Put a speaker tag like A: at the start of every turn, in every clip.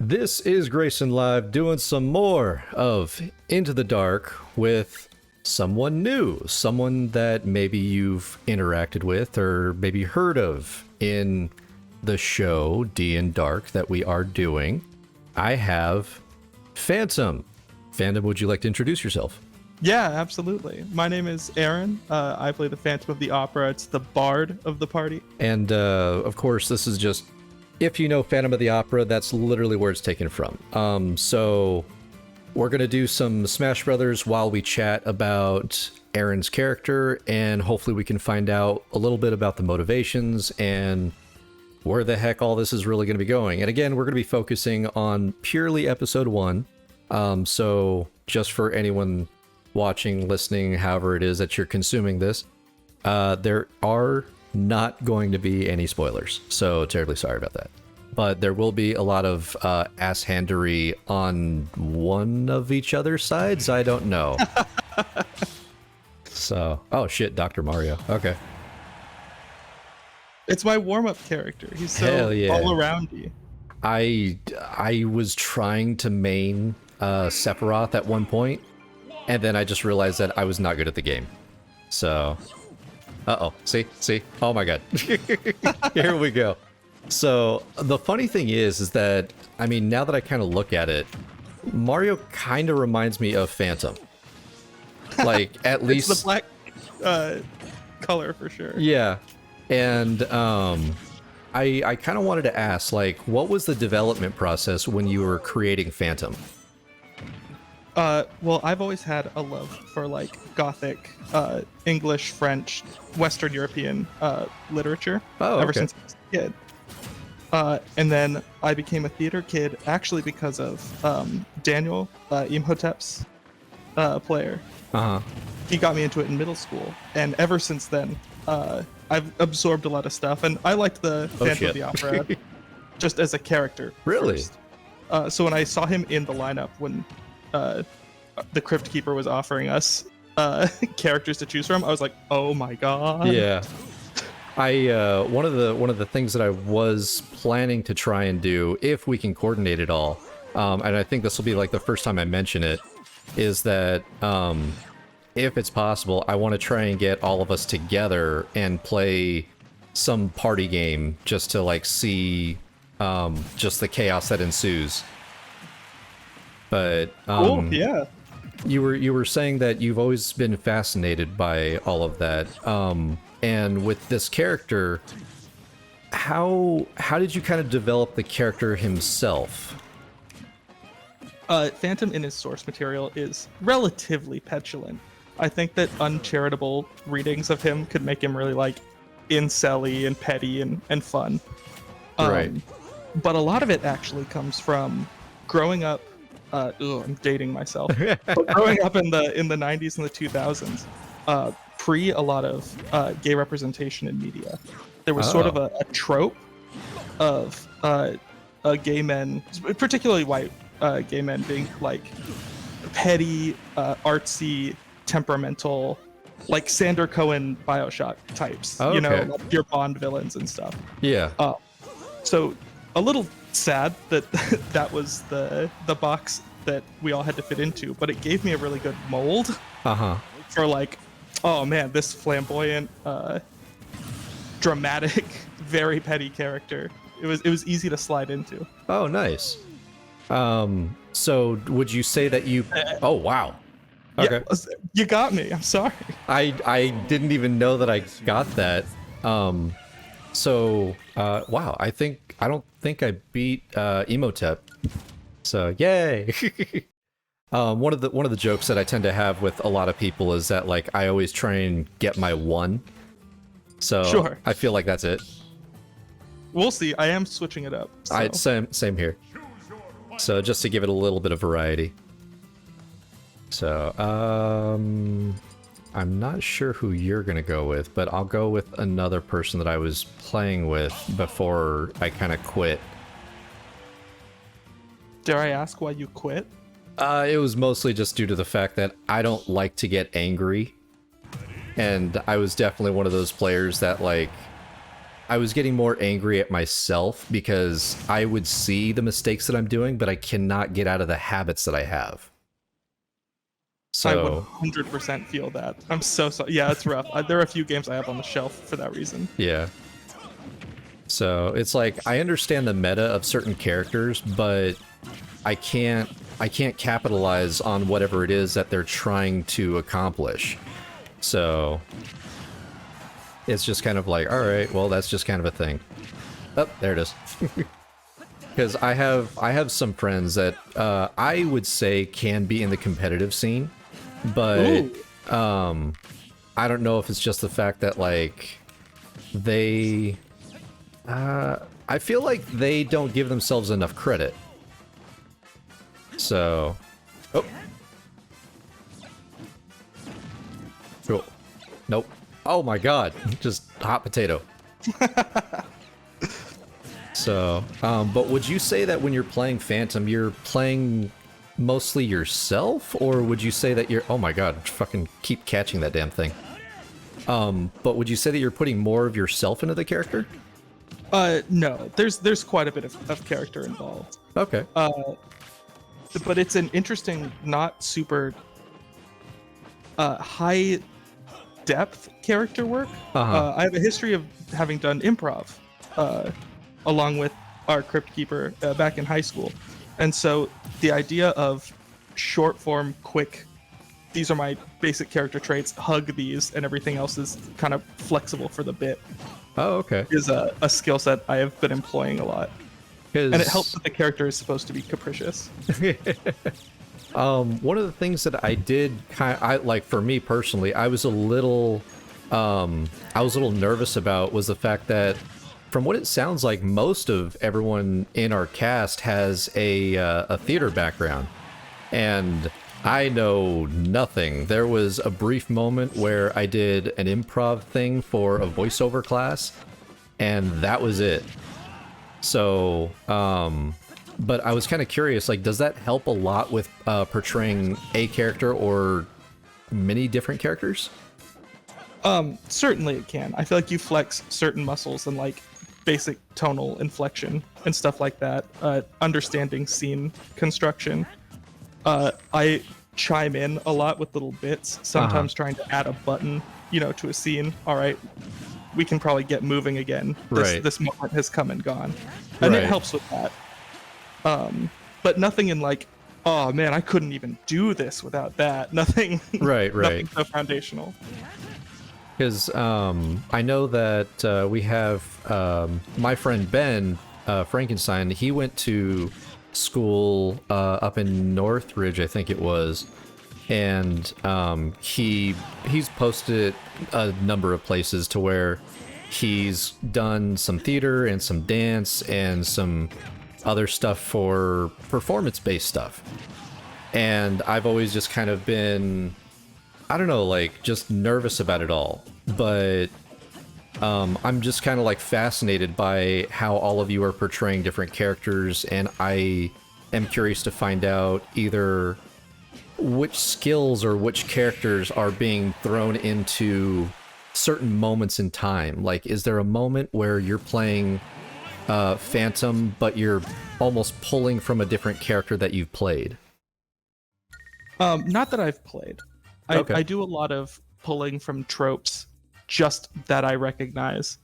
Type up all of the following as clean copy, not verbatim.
A: This is ghouls'n Live doing some more of Into the Dark with someone new, someone that maybe you've interacted with or maybe heard of in the show D&Dark that we are doing. I have Phantom. Phantom, would you like to introduce yourself?
B: Yeah, absolutely. My name is Aaron. I play the Phantom of the Opera. It's the bard of the party.
A: And of course, this is just, if you know Phantom of the Opera, that's literally where it's taken from. So we're going to do some Smash Brothers while we chat about Aaron's character, and hopefully we can find out a little bit about the motivations and where the heck all this is really going to be going. And again, we're going to be focusing on purely episode 1. So just for anyone watching, listening, however it is that you're consuming this, there are not going to be any spoilers, so terribly sorry about that. But there will be a lot of ass-handery on one of each other's sides. I don't know. So, oh shit, Dr. Mario. Okay.
B: It's my warm-up character. He's so all-aroundy.
A: I was trying to main Sephiroth at one point, and then I just realized that I was not good at the game. So... Uh-oh. See? Oh my god. Here we go. So, the funny thing is that, I mean, now that I kind of look at it, Mario kind of reminds me of Phantom. Like, at least...
B: It's the black color, for sure.
A: Yeah. And, I kind of wanted to ask, like, what was the development process when you were creating Phantom?
B: Well, I've always had a love for, like, Gothic, English, French, Western European literature ever since I was a kid. And then I became a theater kid actually because of Daniel, Imhotep's player.
A: Uh-huh.
B: He got me into it in middle school, and ever since then, I've absorbed a lot of stuff, and I liked the Phantom of the Opera just as a character.
A: Really?
B: First. So when I saw him in the lineup when the Crypt Keeper was offering us characters to choose from, I was like, oh my god.
A: Yeah. I one of the things that I was planning to try and do, if we can coordinate it all, and I think this will be like the first time I mention it, is that if it's possible, I want to try and get all of us together and play some party game just to like see just the chaos that ensues. But
B: cool, yeah.
A: You were saying that you've always been fascinated by all of that. And with this character, how did you kind of develop the character himself?
B: Phantom in his source material is relatively petulant. I think that uncharitable readings of him could make him really like incel-y and petty and fun.
A: Right.
B: But a lot of it actually comes from growing up. I'm dating myself. But growing up in the 90s and the 2000s, pre a lot of gay representation in media, there was sort of a trope of gay men, particularly white gay men, being like petty, artsy, temperamental, like Sander Cohen BioShock types.
A: Okay.
B: You know, like your Bond villains and stuff.
A: Yeah.
B: So a little sad that that was the box that we all had to fit into, but it gave me a really good mold for like, oh man, this flamboyant, dramatic, very petty character. It was easy to slide into.
A: Oh, nice. So would you say that you? Oh, wow. Okay.
B: Yeah, you got me. I'm sorry.
A: I didn't even know that I got that. So wow. I don't think I beat Imhotep. So yay. One of the jokes that I tend to have with a lot of people is that like I always try and get my 1. So
B: sure.
A: I feel like that's it.
B: We'll see. I am switching it up. So.
A: Same here. So just to give it a little bit of variety. So I'm not sure who you're gonna go with, but I'll go with another person that I was playing with before I kind of quit.
B: Dare I ask why you quit?
A: It was mostly just due to the fact that I don't like to get angry. And I was definitely one of those players that, like, I was getting more angry at myself because I would see the mistakes that I'm doing, but I cannot get out of the habits that I have. So
B: I 100% feel that. I'm so sorry. Yeah, it's rough. There are a few games I have on the shelf for that reason.
A: yeah. So it's like I understand the meta of certain characters, but I can't capitalize on whatever it is that they're trying to accomplish. So it's just kind of like, all right, well, that's just kind of a thing. Oh, there it is. Because I have some friends that I would say can be in the competitive scene, but I don't know if it's just the fact that like they I feel like they don't give themselves enough credit. So, oh, cool. Nope. Oh my god, just hot potato. So, but would you say that when you're playing Phantom, you're playing mostly yourself, or would you say that you're... Oh my god, fucking keep catching that damn thing. But would you say that you're putting more of yourself into the character?
B: No. There's quite a bit of character involved.
A: Okay.
B: But it's an interesting, not super high depth character work. I have a history of having done improv along with our Crypt Keeper back in high school. And so the idea of short form, quick, these are my basic character traits, hug these, and everything else is kind of flexible for the bit.
A: Oh, okay.
B: Is a skill set I have been employing a lot. And it helps that the character is supposed to be capricious.
A: One of the things that I did like for me personally, I was a little nervous about was the fact that from what it sounds like, most of everyone in our cast has a theater background, and I know nothing. There was a brief moment where I did an improv thing for a voiceover class, and that was it. So, but I was kind of curious, like, does that help a lot with portraying a character or many different characters?
B: Certainly it can. I feel like you flex certain muscles and like basic tonal inflection and stuff like that. Understanding scene construction. I chime in a lot with little bits, sometimes trying to add a button, to a scene. All right, we can probably get moving again. This moment has come and gone. And it helps with that. But nothing in like, oh man, I couldn't even do this without that. Nothing.
A: Right.
B: Nothing so foundational.
A: Because I know that we have my friend Ben Frankenstein. He went to school up in Northridge, I think it was, and he's posted a number of places to where he's done some theater and some dance and some other stuff for performance-based stuff. And I've always just kind of been, I don't know, like, just nervous about it all. But I'm just kind of, like, fascinated by how all of you are portraying different characters, and I am curious to find out either which skills or which characters are being thrown into certain moments in time. Like, is there a moment where you're playing Phantom, but you're almost pulling from a different character that you've played?
B: Not that I've played.
A: Okay.
B: I do a lot of pulling from tropes just that I recognize.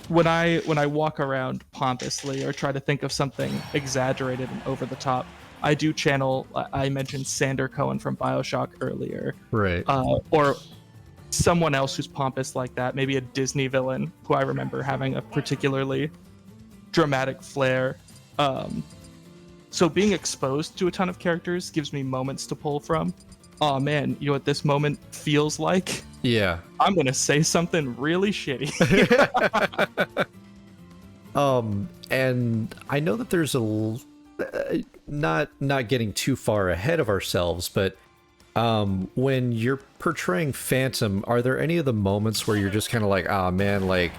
B: When I walk around pompously or try to think of something exaggerated and over the top, I do channel, I mentioned Sander Cohen from BioShock earlier.
A: Right.
B: Or someone else who's pompous like that, maybe a Disney villain who I remember having a particularly dramatic flair. So being exposed to a ton of characters gives me moments to pull from. Oh man, you know what this moment feels like?
A: Yeah.
B: I'm gonna say something really shitty.
A: And I know that there's not getting too far ahead of ourselves, but when you're portraying Phantom, are there any of the moments where you're just kind of like, ah, man, like,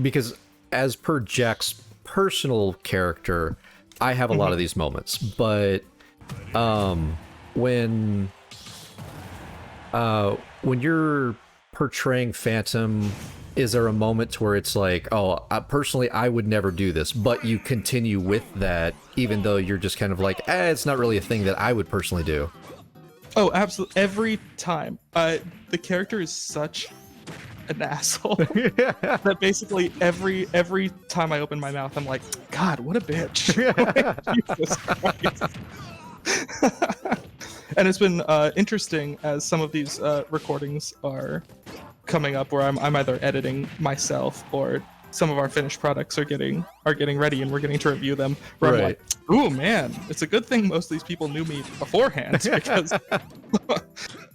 A: because as per Jack's personal character, I have a lot of these moments, but when you're portraying Phantom, is there a moment to where it's like, oh, personally, I would never do this, but you continue with that, even though you're just kind of like, it's not really a thing that I would personally do?
B: Oh, absolutely. Every time. The character is such an asshole that basically every time I open my mouth, I'm like, God, what a bitch. Jesus Christ. And it's been interesting as some of these recordings are coming up, where I'm either editing myself or some of our finished products are getting ready and we're getting to review them. Where I'm like, ooh man, it's a good thing most of these people knew me beforehand, because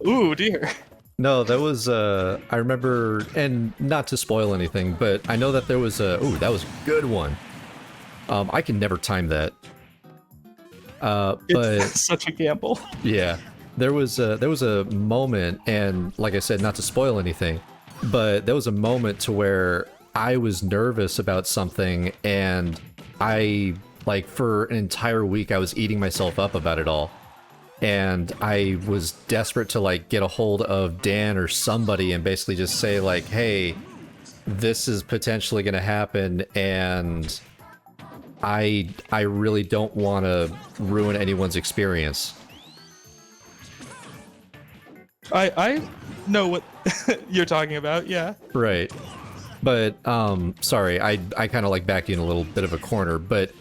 B: ooh dear.
A: No, that was I remember, and not to spoil anything, but I know that there was that was a good one. I can never time that. But
B: It's such a gamble.
A: Yeah, there was a moment, and like I said, not to spoil anything, but there was a moment to where I was nervous about something, and I, like, for an entire week I was eating myself up about it all, and I was desperate to like get a hold of Dan or somebody and basically just say like, hey, this is potentially going to happen, and I really don't want to ruin anyone's experience.
B: I know what you're talking about, yeah.
A: Right. But sorry, I kind of like backed you in a little bit of a corner, but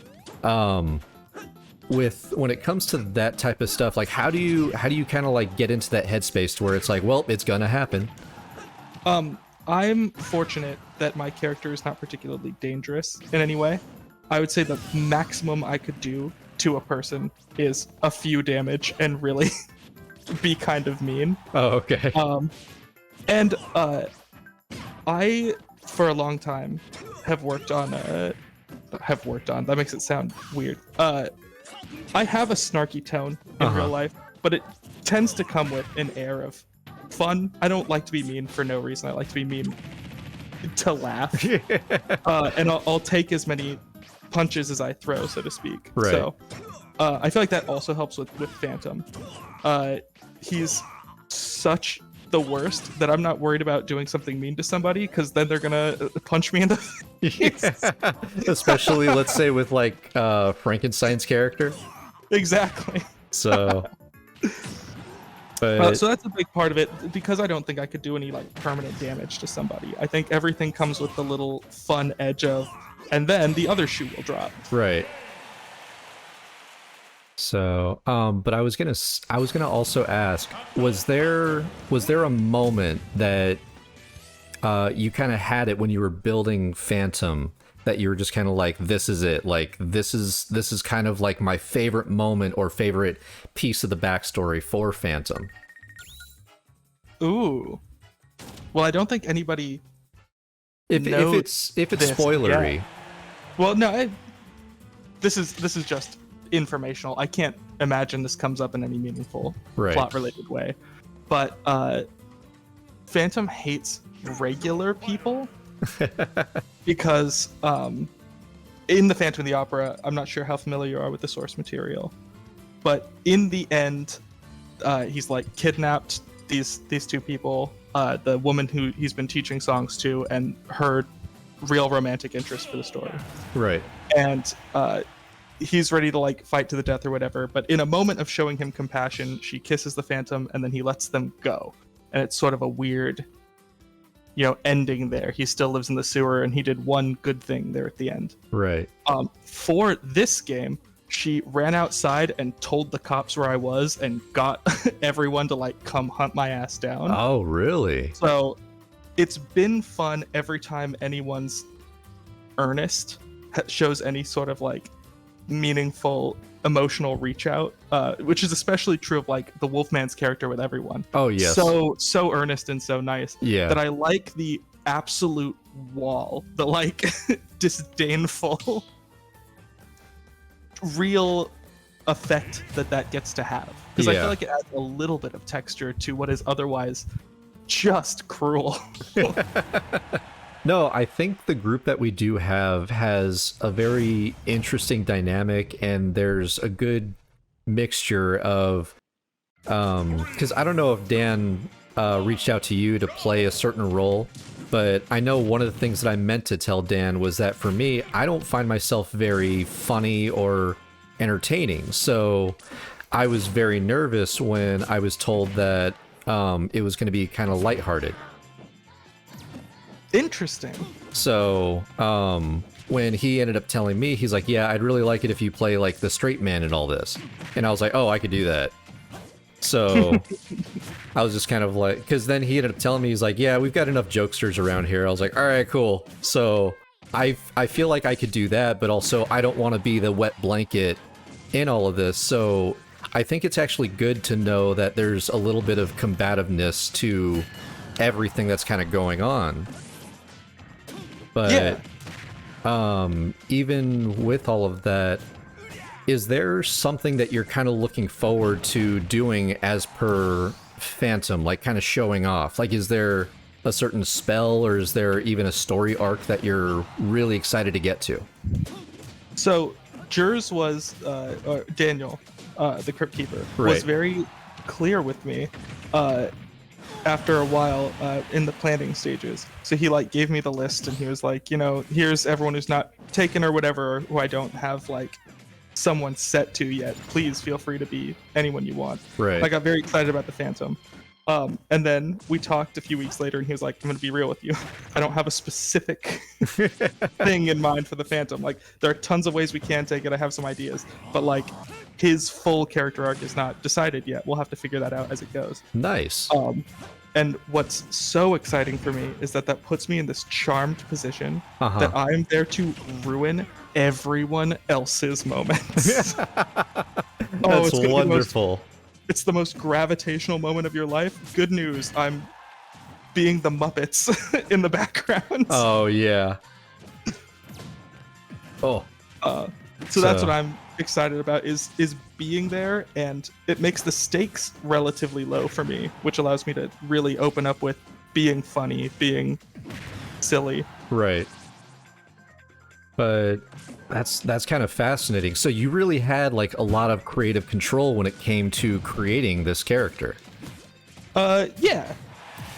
A: when it comes to that type of stuff, like how do you kind of like get into that headspace to where it's like, well, it's gonna happen?
B: I'm fortunate that my character is not particularly dangerous in any way. I would say the maximum I could do to a person is a few damage and really be kind of mean.
A: Oh, okay.
B: And I, for a long time, have worked on, that makes it sound weird. I have a snarky tone in real life, but it tends to come with an air of fun. I don't like to be mean for no reason. I like to be mean to laugh. And I'll take as many punches as I throw, so to speak.
A: Right.
B: So I feel like that also helps with Phantom. He's such the worst that I'm not worried about doing something mean to somebody, because then they're gonna punch me in the face.
A: Yeah. Especially, let's say, with like Frankenstein's character.
B: Exactly.
A: So but
B: so that's a big part of it, because I don't think I could do any like permanent damage to somebody. I think everything comes with the little fun edge of, and then the other shoe will drop.
A: Right. So, but I was gonna also ask, was there a moment that you kind of had it when you were building Phantom, that you were just kind of like, this is it, like this is kind of like my favorite moment or favorite piece of the backstory for Phantom?
B: Ooh. Well, I don't think anybody.
A: If it's spoilery.
B: Yeah. Well, no. This is just informational. I can't imagine this comes up in any meaningful plot-related way. But Phantom hates regular people because in the Phantom of the Opera, I'm not sure how familiar you are with the source material, but in the end, he's like kidnapped these two people, the woman who he's been teaching songs to, and her real romantic interest for the story.
A: Right.
B: And he's ready to like fight to the death or whatever, but in a moment of showing him compassion, she kisses the Phantom and then he lets them go. And it's sort of a weird, ending there. He still lives in the sewer and he did one good thing there at the end.
A: Right.
B: For this game, she ran outside and told the cops where I was and got everyone to like come hunt my ass down.
A: Oh, really?
B: So it's been fun every time anyone's earnest shows any sort of like meaningful emotional reach out, which is especially true of like the Wolfman's character with everyone.
A: Oh yes.
B: So earnest and so nice.
A: Yeah.
B: That I like the absolute wall, the like disdainful real effect that gets to have, because I feel like it adds a little bit of texture to what is otherwise just cruel.
A: No, I think the group that we do have has a very interesting dynamic, and there's a good mixture of because I don't know if Dan reached out to you to play a certain role, but I know one of the things that I meant to tell Dan was that for me, I don't find myself very funny or entertaining. So I was very nervous when I was told that it was going to be kind of lighthearted.
B: Interesting.
A: So when he ended up telling me, he's like, yeah, I'd really like it if you play like the straight man in all this. And I was like, oh, I could do that. So I was just kind of like, because then he ended up telling me, he's like, yeah, we've got enough jokesters around here. I was like, all right, cool. So I feel like I could do that, but also I don't want to be the wet blanket in all of this. So I think it's actually good to know that there's a little bit of combativeness to everything that's kind of going on. But even with all of that, is there something that you're kind of looking forward to doing as per Phantom, like kind of showing off? Like, is there a certain spell, or is there even a story arc that you're really excited to get to?
B: So Jers was Daniel, the Crypt Keeper,
A: Right.
B: was very clear with me after a while in the planning stages. So he like gave me the list, and he was like, you know, here's everyone who's not taken or whatever, or who I don't have like someone set to yet. Please feel free to be anyone you want.
A: Right.
B: I got very excited about the Phantom. And then we talked a few weeks later, and he was like, I'm going to be real with you. I don't have a specific thing in mind for the Phantom. Like, there are tons of ways we can take it. I have some ideas. But, like, his full character arc is not decided yet. We'll have to figure that out as it goes.
A: Nice.
B: And what's so exciting for me is that puts me in this charmed position that I'm there to ruin everyone else's moments.
A: That's wonderful.
B: It's the most gravitational moment of your life. Good news, I'm being the Muppets in the background.
A: Oh, yeah. Oh.
B: So that's what I'm excited about, is being there, and it makes the stakes relatively low for me, which allows me to really open up with being funny, being silly.
A: Right. But that's kind of fascinating. So you really had like a lot of creative control when it came to creating this character.
B: Yeah.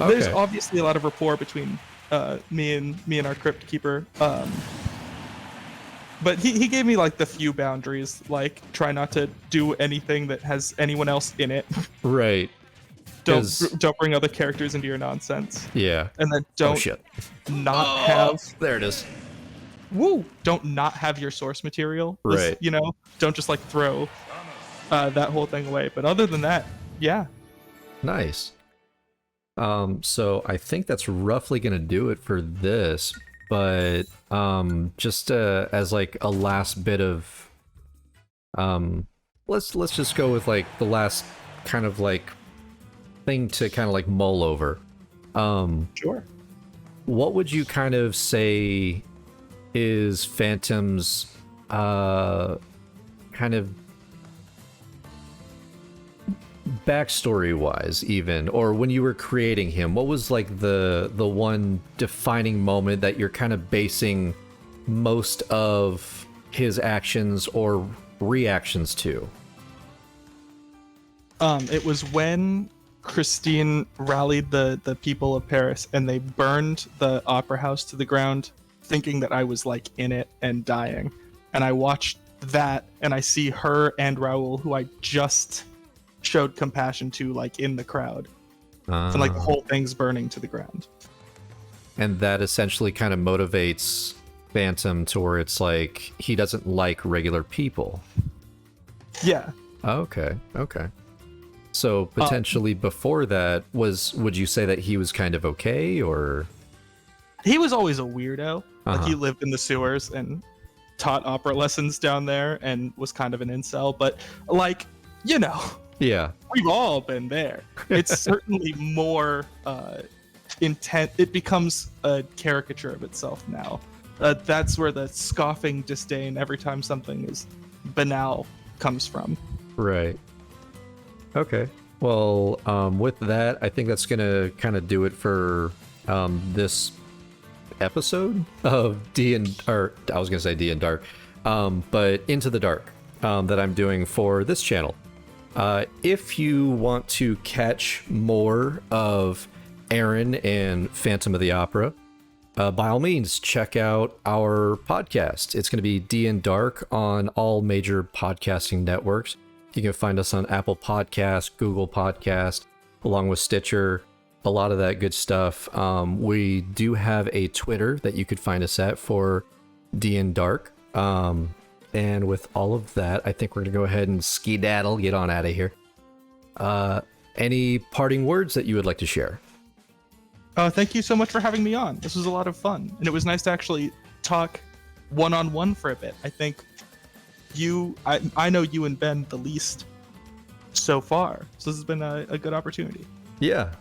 A: Okay.
B: There's obviously a lot of rapport between me and our Crypt Keeper. But he gave me like the few boundaries, like try not to do anything that has anyone else in it.
A: Right.
B: Don't bring other characters into your nonsense.
A: Yeah.
B: And then don't
A: There it is.
B: Don't not have your source material.
A: Right.
B: You know, don't just like throw that whole thing away. But other than that, yeah.
A: Nice. So I think that's roughly gonna do it for this. But just as like a last bit of let's just go with like the last kind of like thing to kind of like mull over.
B: Sure.
A: What would you kind of say is Phantom's kind of backstory wise, even, or when you were creating him, what was like the one defining moment that you're kind of basing most of his actions or reactions to?
B: It was when Christine rallied the people of Paris, and they burned the opera house to the ground, thinking that I was like in it and dying. And I watched that, and I see her and Raoul, who I just showed compassion to, like in the crowd. And like the whole thing's burning to the ground.
A: And that essentially kind of motivates Phantom to where it's like he doesn't like regular people.
B: Yeah.
A: Okay. So potentially before that, would you say that he was kind of okay, or?
B: He was always a weirdo. Like he lived in the sewers and taught opera lessons down there and was kind of an incel, but like, you know,
A: yeah,
B: we've all been there. It's certainly more intent. It becomes a caricature of itself now. That's where the scoffing disdain every time something is banal comes from.
A: Right. Okay. Well, with that, I think that's gonna kind of do it for this episode of I was gonna say D&Dark, but Into the Dark that I'm doing for this channel. If you want to catch more of Aaron and Phantom of the Opera, by all means, check out our podcast. It's going to be D&Dark on all major podcasting networks. You can find us on Apple Podcast, Google Podcast, along with Stitcher, a lot of that good stuff. We do have a Twitter that you could find us at for D&Dark. And with all of that, I think we're going to go ahead and skedaddle, get on out of here. Any parting words that you would like to share?
B: Thank you so much for having me on. This was a lot of fun, and it was nice to actually talk one-on-one for a bit. I think I know you and Ben the least so far, so this has been a good opportunity.
A: Yeah.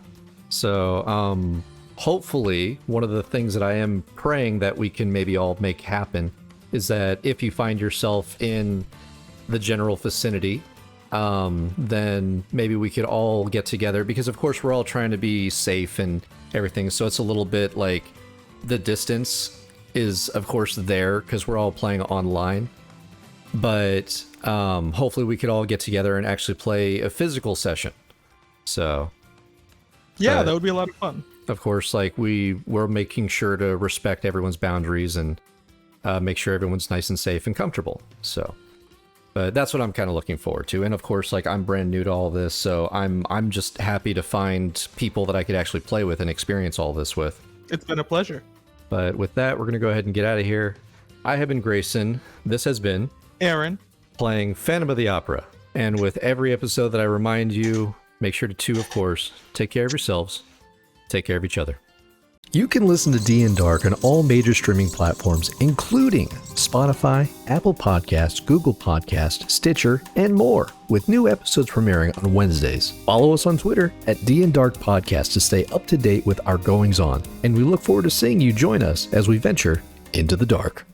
A: So hopefully one of the things that I am praying that we can maybe all make happen is that if you find yourself in the general vicinity, then maybe we could all get together, because of course we're all trying to be safe and everything, so it's a little bit like the distance is of course there because we're all playing online, but hopefully we could all get together and actually play a physical session. So
B: yeah, that would be a lot of fun.
A: Of course, like we're making sure to respect everyone's boundaries and make sure everyone's nice and safe and comfortable. So but that's what I'm kind of looking forward to. And of course, like, I'm brand new to all this, so I'm just happy to find people that I could actually play with and experience all this with.
B: It's been a pleasure.
A: But with that, we're going to go ahead and get out of here. I have been Grayson. This has been
B: Aaron,
A: playing Phantom of the Opera. And with every episode that I remind you, make sure to, of course, take care of yourselves, take care of each other. You can listen to D&Dark on all major streaming platforms, including Spotify, Apple Podcasts, Google Podcasts, Stitcher, and more, with new episodes premiering on Wednesdays. Follow us on Twitter at D&Dark Podcast to stay up to date with our goings-on, and we look forward to seeing you join us as we venture into the dark.